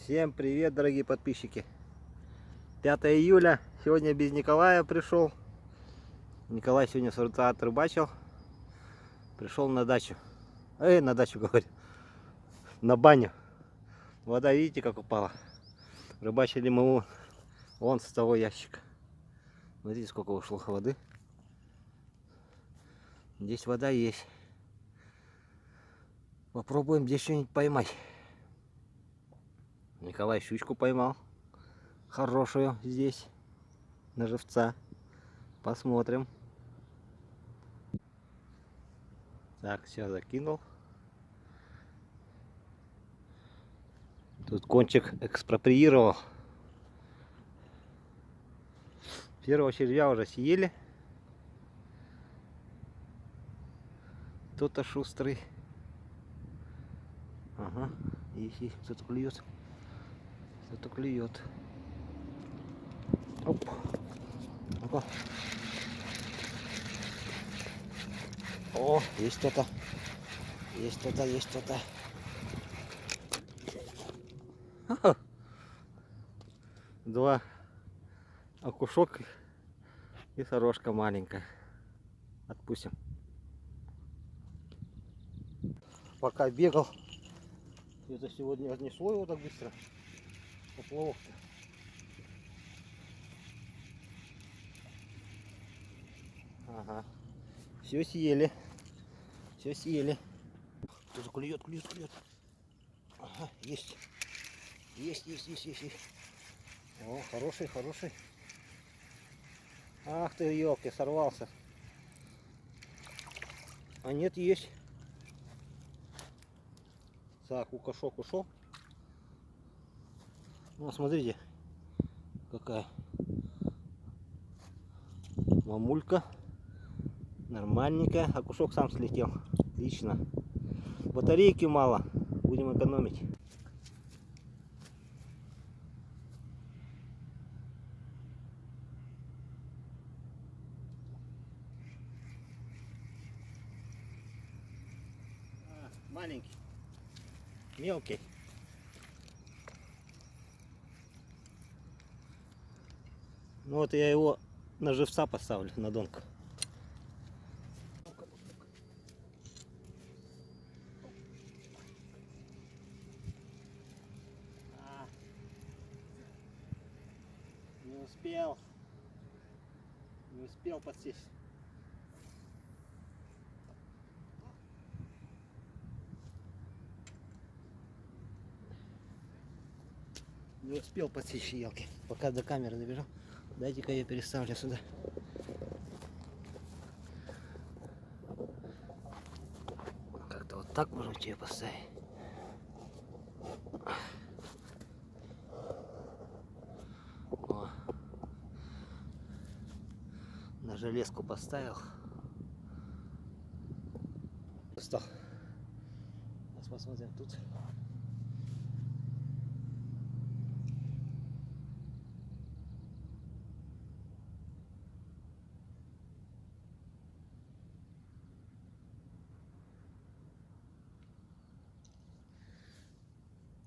Всем привет, дорогие подписчики. 5 июля. Сегодня без Николая пришел. Николай сегодня с утра отрыбачил. Пришел на дачу. На дачу говорю. На баню. Вода, видите, как упала. Рыбачили мы вон с того ящика. Смотрите, сколько ушло воды. Здесь вода есть. Попробуем здесь что-нибудь поймать. Николай щучку поймал. Хорошую здесь. На живца. Посмотрим. Так, все, закинул. Тут кончик экспроприировал. Первого червя уже съели. Кто-то шустрый. Ага, есть, кто-то клюет. Кто-то клюет. Оп. Опа. О, есть кто-то. Есть кто-то, есть кто-то. Два окушок и сорожка маленькая. Отпустим. Пока бегал, это сегодня отнесло его так быстро. Поплавок-то. Ага. Все съели. Все съели. Кто-то клюет. Ага, есть. Есть. О, хороший. Ах ты, елки, сорвался. А нет, есть. Так, укашок ушел. Ну, смотрите, какая мамулька. Нормальненькая. А кушок сам слетел. Отлично. Батарейки мало. Будем экономить. Маленький. Мелкий. Ну вот я его на живца поставлю, на донку. Не успел подсесть. Не успел подсечь елки. Пока до камеры добежал. Дайте-ка я переставлю сюда. Как-то вот так можно тебе поставить. О. На железку поставил. Встал. Сейчас посмотрим тут.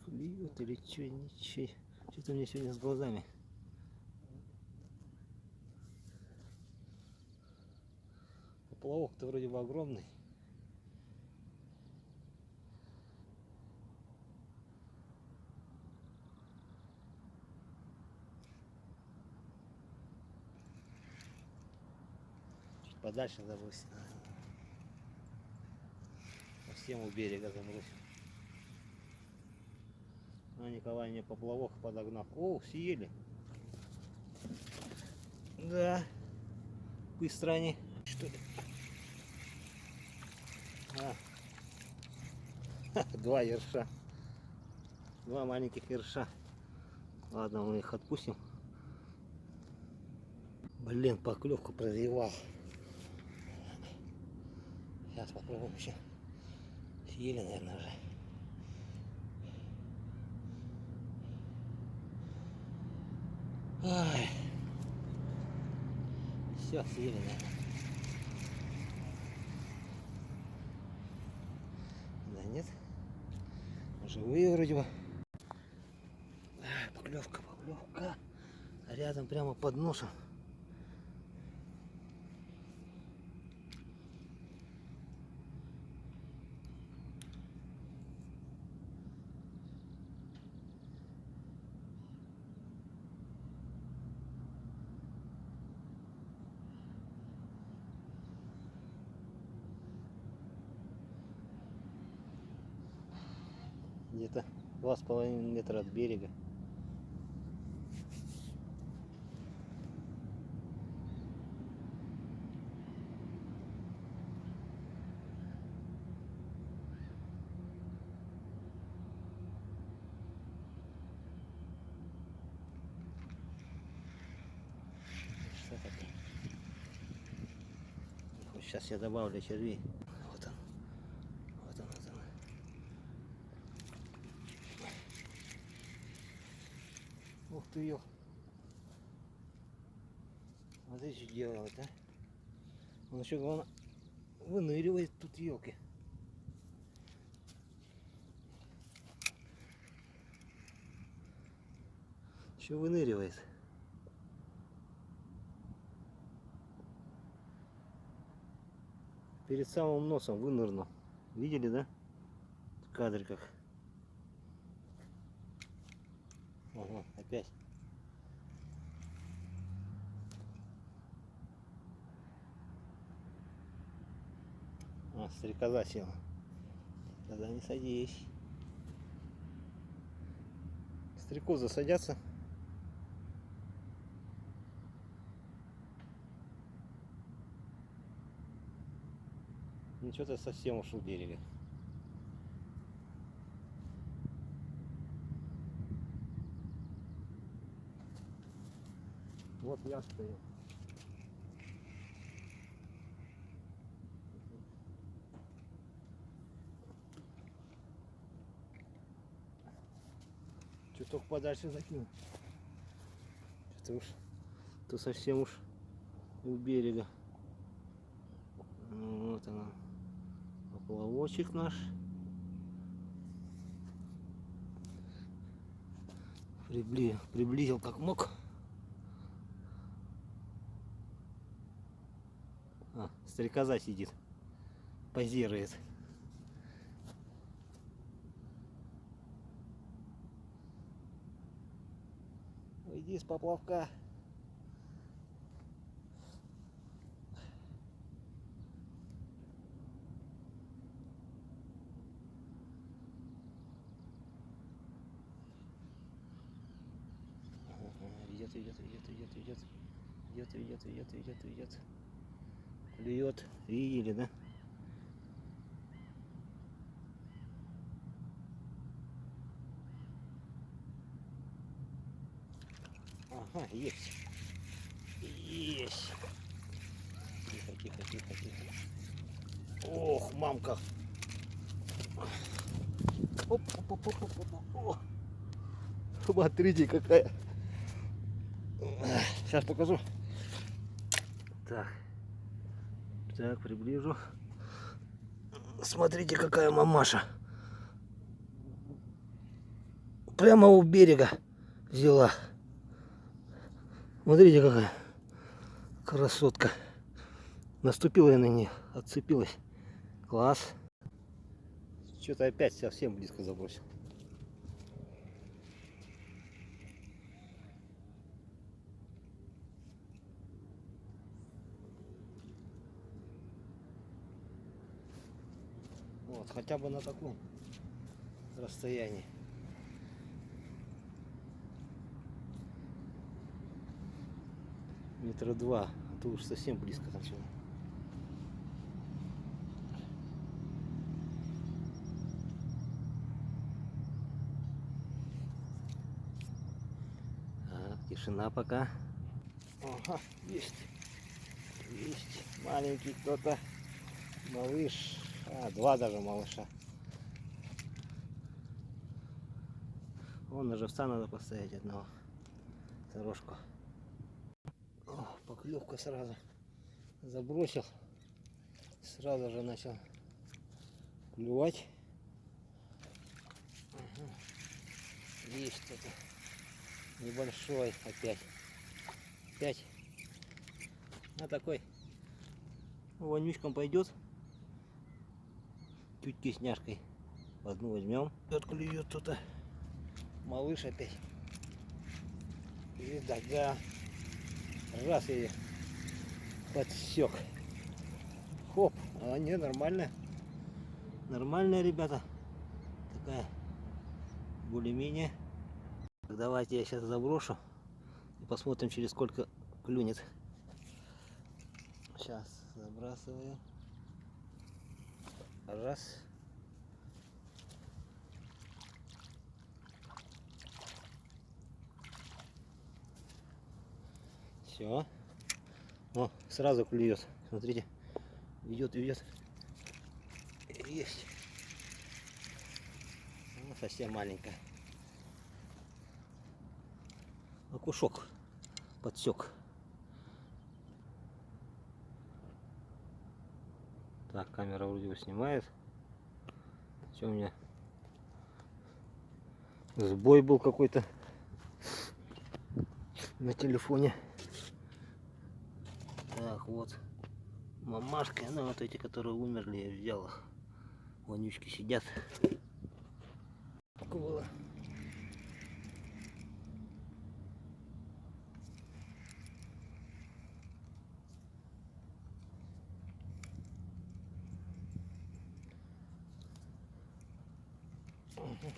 Клюет или что, ничего. Что-то мне сегодня с глазами. Поплавок-то вроде бы огромный. Чуть подальше забросил. Совсем у берега забросил. А Николай мне поплавок подогнал. О, съели. Да. Быстро они. Что ли? Два ерша. Два маленьких ерша. Ладно, мы их отпустим. Блин, поклевку прозевал. Сейчас попробуем еще. Съели, наверное, уже. Ай. Все, съели, наверное. Да нет. Живые вроде бы. Поклевка, поклевка. Рядом прямо под носом. Где-то 2,5 метра от берега. Что такое? Сейчас я добавлю червей. Вот он. Вот он, вот он. Ух ты ее. Смотри, что делает, а? Он еще, главное, выныривает тут, елки. Еще выныривает. Перед самым носом вынырнул. Видели, да? В кадре как. Ага, опять. А, стрекоза села. Тогда не садись. Стрекозы садятся. Ну что-то совсем ушел берега. Вот я стою. Чуток подальше закинул. Что-то уж, то совсем уж у берега. Вот она, поплавочек наш. Приблизил как мог. А, стрекоза сидит, позирует. Иди с поплавка. Идет. Клюет. Видели, да? Ага, есть. Есть. Тихо. Ох, мамка. Оп. О, смотрите, какая. Сейчас покажу. Так, приближу. Смотрите, какая мамаша. Прямо у берега взяла. Смотрите, какая красотка. Наступила я на нее, отцепилась. Класс. Что-то опять совсем близко забросил. Вот, хотя бы на таком расстоянии. Метра 2, а то уж совсем близко там все. Так, тишина пока. Ага, есть маленький кто-то, малыш, два даже малыша. Вон на живца надо поставить одного, сорожку. О, поклевка сразу, забросил, сразу же начал клювать. Ага. Есть кто-то. Небольшой опять. Опять. А такой вонючком пойдет. Чуть кисняшкой. Одну возьмем. Тут клюет тут. Малыш опять. И да. Раз и подсек. Хоп. А не, нормально. Нормальная, ребята. Такая более-менее. Давайте я сейчас заброшу и посмотрим, через сколько клюнет. Сейчас забрасываю. Раз. Все. О, сразу клюет. Смотрите. Идет. Есть. Ну, совсем маленькая. Окушок подсек. Так, камера вроде бы снимает. Что у меня? Сбой был какой-то на телефоне. Так, вот. Мамашка, ну вот эти, которые умерли, я взял их. Вонючки сидят. Было.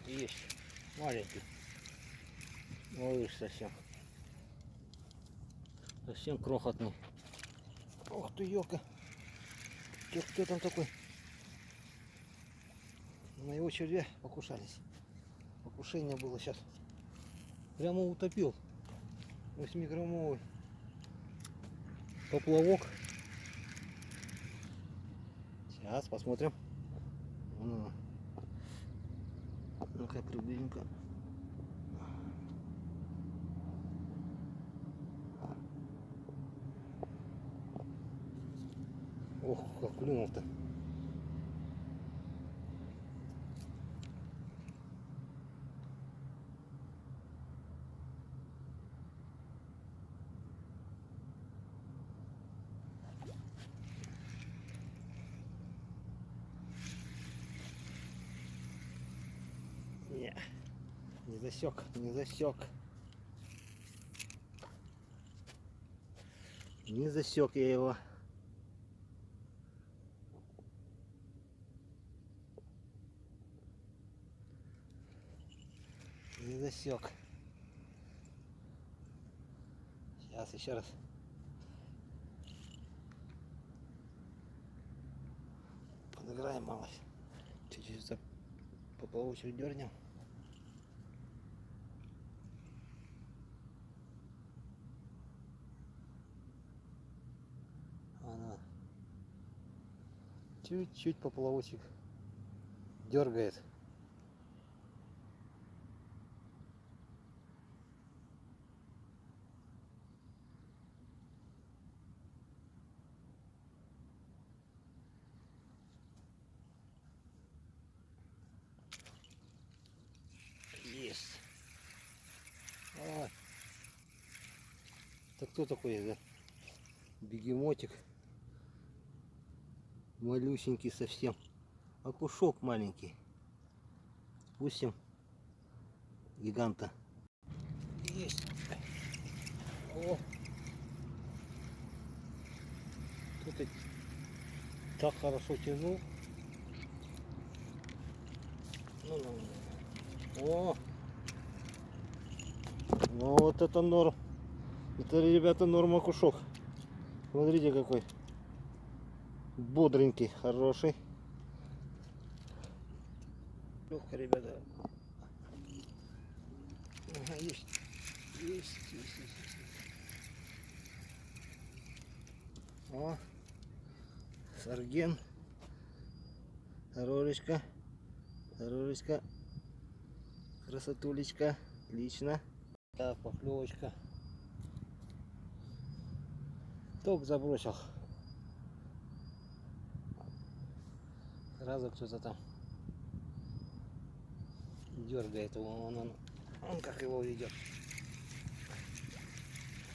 Есть. Маленький. Малыш совсем. Совсем крохотный. Ох ты, ёлка. Кто там такой? На его червя покушались. Покушение было сейчас. Прямо утопил. 8-граммовый поплавок. Сейчас посмотрим. Ну-ка, приблизим-ка. Ох, как клюнул-то. Не засек, не засек. Не засек я его. Не засек. Сейчас еще раз. Подыграем малость. Чуть-чуть поплавочек дернем. Она чуть-чуть поплавочек дергает. Есть. Ой. Это кто такой, да? Бегемотик. Малюсенький совсем. Окушок маленький. Пустим гиганта. Есть. О. Кто-то так хорошо тянул. Ну. О. Ну вот это норм. Это, ребята, норм окушок. Смотрите какой. Бодренький, хороший. Легко, ребята. Ага, есть. Есть. О, сарген. Ролечка. Красотулечка. Отлично. Так, поклевочка. Топ забросил. Сразу кто-то там дергает его. Он как его ведет.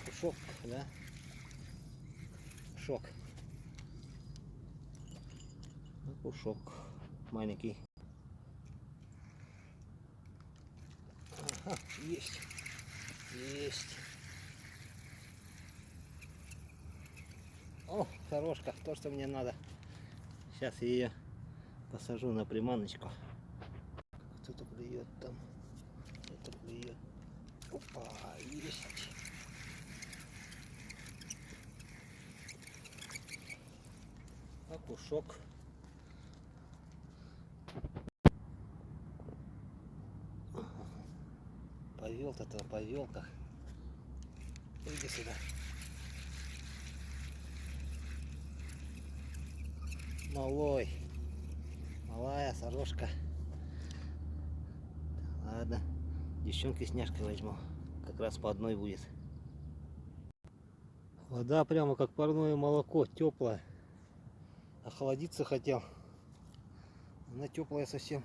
Пушок, да? Пушок. Пушок маленький. Ага, есть. Есть. О, хорошка, то, что мне надо. Сейчас я ее посажу на приманочку. Кто-то клюет там. Кто-то клюет. Опа, есть. Окушок. Повел-то там, повел-то. Иди сюда. Малой. Малая сорожка. Ладно. Девчонки сняшкой возьму. Как раз по одной будет. Вода прямо как парное молоко. Теплая. Охладиться хотел. Она теплая совсем.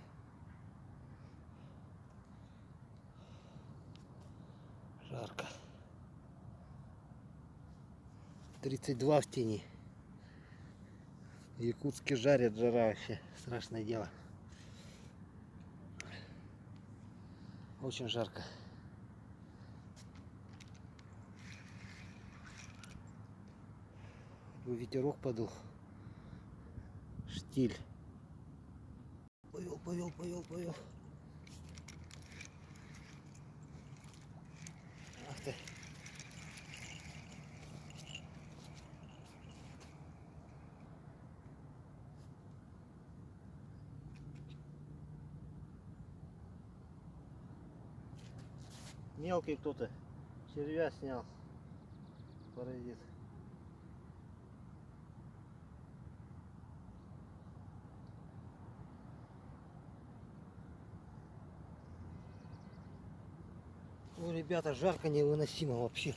Жарко. 32 в тени. В Якутске жарят, жара вообще. Страшное дело. Очень жарко. Ветерок подул. Штиль. Повел, повел, повел, повел. Ах ты. Мелкий кто-то. Червя снял. Паразит. Ой, ребята, жарко невыносимо вообще.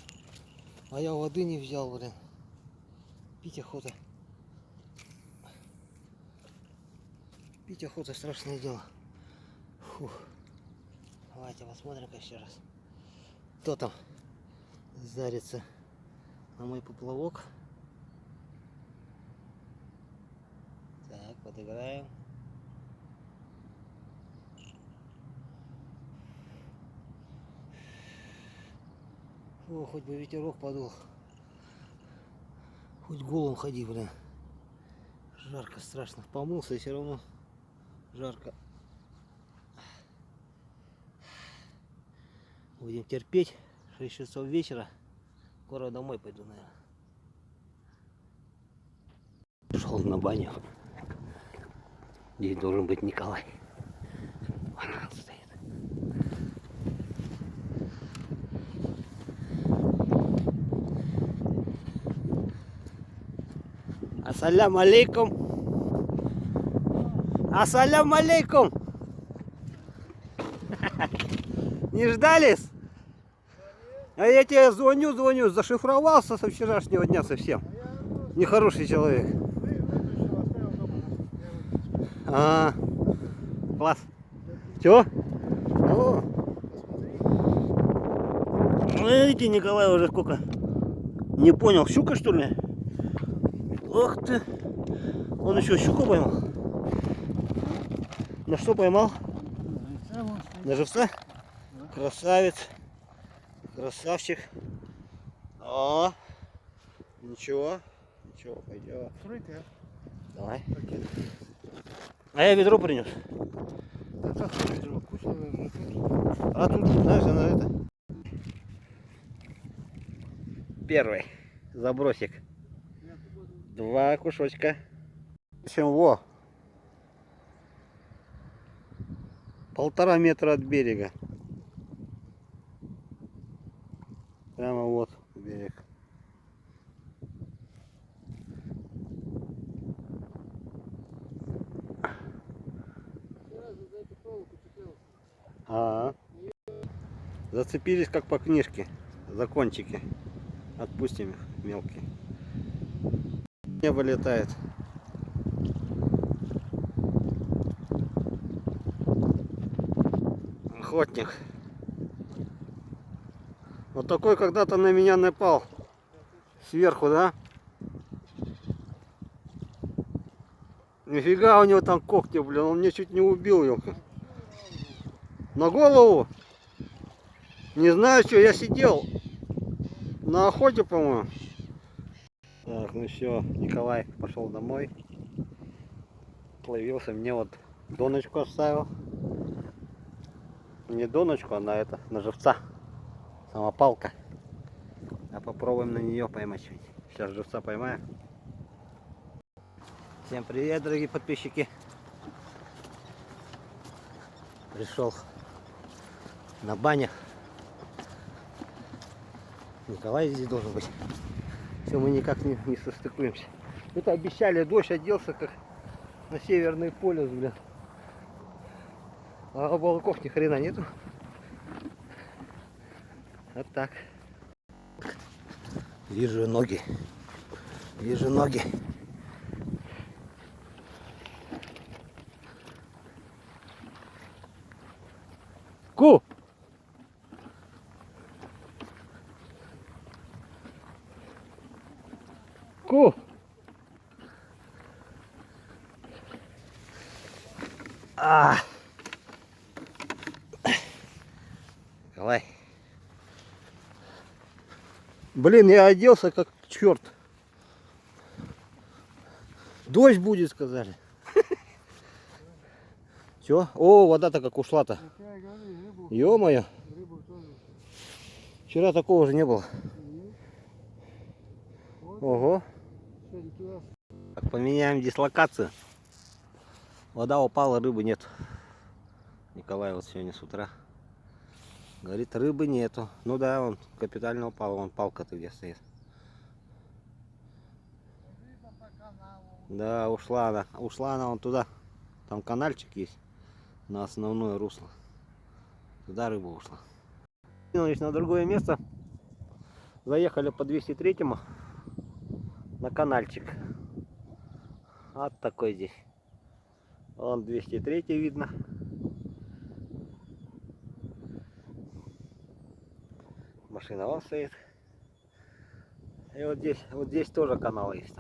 А я воды не взял, блин. Пить охота. Пить охота, страшное дело. Фух. Давайте посмотрим-ка еще раз. Кто там зарится на мой поплавок? Так, подыграем. О, хоть бы ветерок подул. Хоть голым ходи, блин. Жарко, страшно. Помылся и все равно жарко. Будем терпеть. 6 часов вечера. Скоро домой пойду, наверное. Шел на баню. Здесь должен быть Николай. Вон он стоит. Ассаляму алейкум. Ассаляму алейкум. Не ждались? А я тебе звоню, зашифровался со вчерашнего дня совсем. Нехороший человек. А, класс. Чего? О. Видите, Николай уже сколько? Не понял, щука что ли? Ох ты. Он еще щуку поймал. На что поймал? На живца? Красавец. Красавчик. О, ничего, ничего, пойдет. Давай. А я ведро принес. А тут, знаешь, она это. Первый забросик. 2 кусочка. Чем во? 1,5 метра от берега. Прямо вот берег. Зацепились как по книжке. За кончики. Отпустим их мелкие. Небо летает. Охотник. Вот такой когда-то на меня напал. Сверху, да? Нифига у него там когти, блин, он мне чуть не убил, ёлка. На голову? Не знаю, что, я сидел на охоте, по-моему. Так, ну все, Николай пошел домой. Ловился, мне вот доночку оставил. Не доночку, а на живца. Самопалка. А попробуем на нее поймать что-нибудь. Сейчас живца поймаю. Всем привет, дорогие подписчики. Пришел на банях. Николай здесь должен быть. Все, мы никак не состыкуемся. Это обещали, дождь оделся как на Северный полюс, блин. А облаков ни хрена нету. Вот так. Вижу ноги. Вижу ноги. Ку! Ку! А! Давай. Блин, я оделся как черт. Дождь будет, сказали. Все? О, вода-то как ушла-то. Ё-моё. Вчера такого же не было. Ого. Так, поменяем дислокацию. Вода упала, рыбы нет. Николай вот сегодня с утра говорит, рыбы нету. Ну да, он капитально упал. Вон палка-то где стоит. Да, ушла она. Ушла она вон туда. Там канальчик есть. На основное русло. Туда рыба ушла. Двинулись на другое место. Заехали по 203-му на канальчик. Вот такой здесь. Вон 203 видно. Машина вон стоит. И вот здесь тоже канал есть.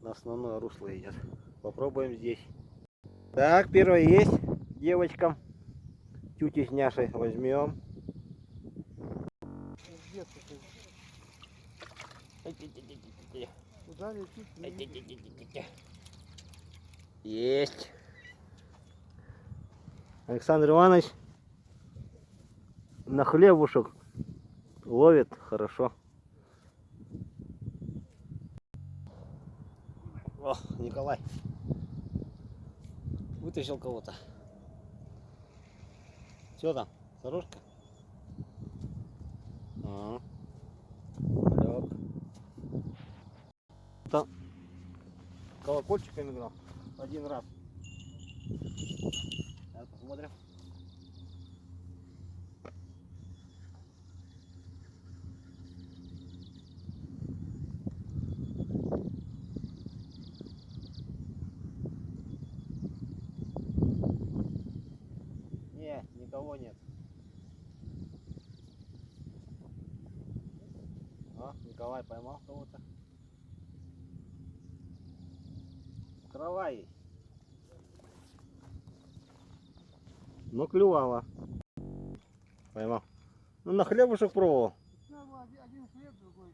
На основное русло идет. Попробуем здесь. Так, первое есть. Девочкам. Тюти с няшей возьмем. Есть. Александр Иванович на хлебушек ловит хорошо. О, Николай вытащил кого-то. Что там? Сорожка? Лёг. Там колокольчиком играл один раз. Сейчас посмотрим. Не, никого нет. А, Николай поймал кого-то. Трава есть. Но клювало. Поймал. Ну на хлебушек пробовал. Один хлеб, другой.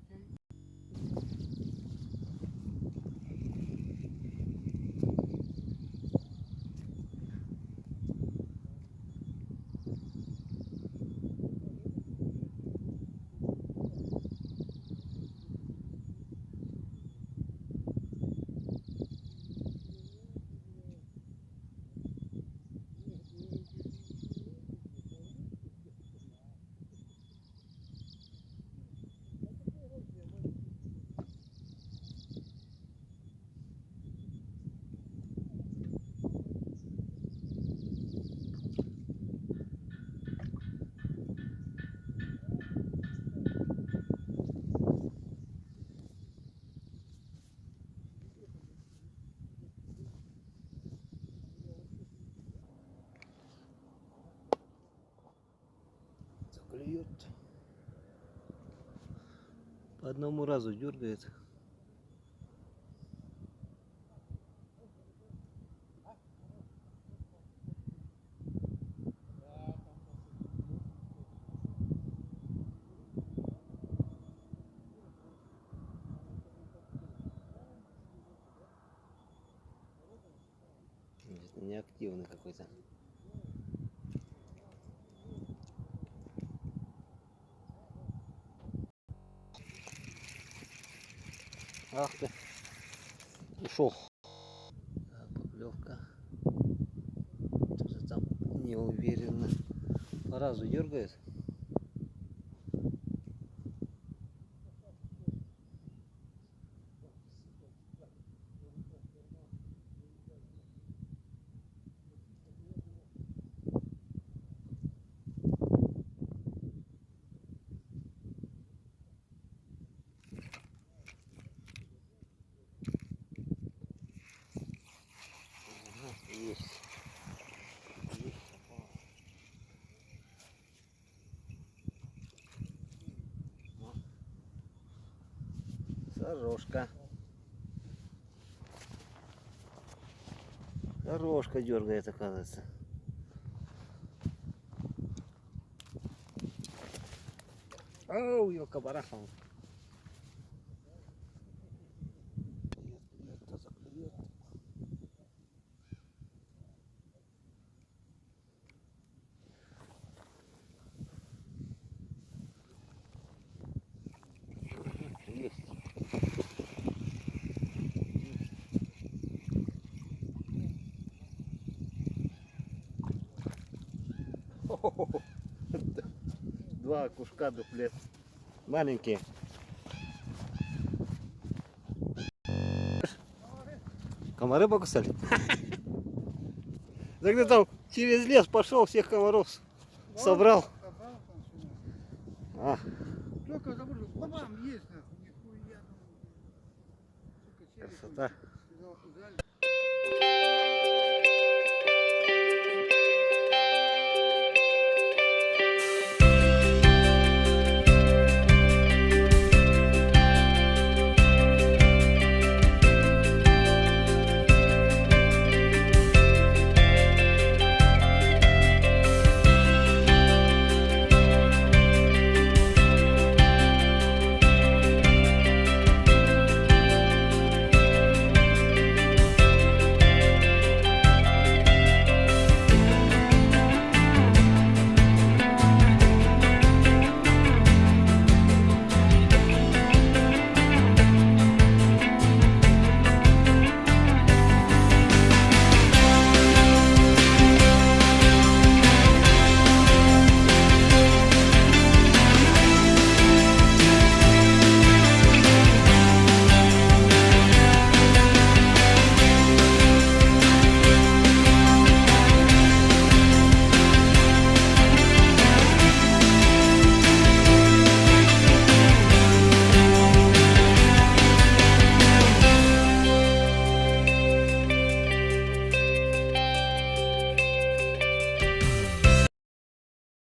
Клюет. По одному разу дергается. Неактивный какой-то. Ах ты. Ушел. Поклевка. Тоже там неуверенно. По разу дергает. Есть. Сорожка. Сорожка дергает, оказывается. Оу, ёлка-бараха. Есть. Два кушка дуплет. Маленькие. Комары покусали? Так ты там через лес пошел, всех комаров собрал. Собрал там всё. А, Только забыл, бабам есть, нахуй, нихуя. Сука, челюсть, Красота. сказал,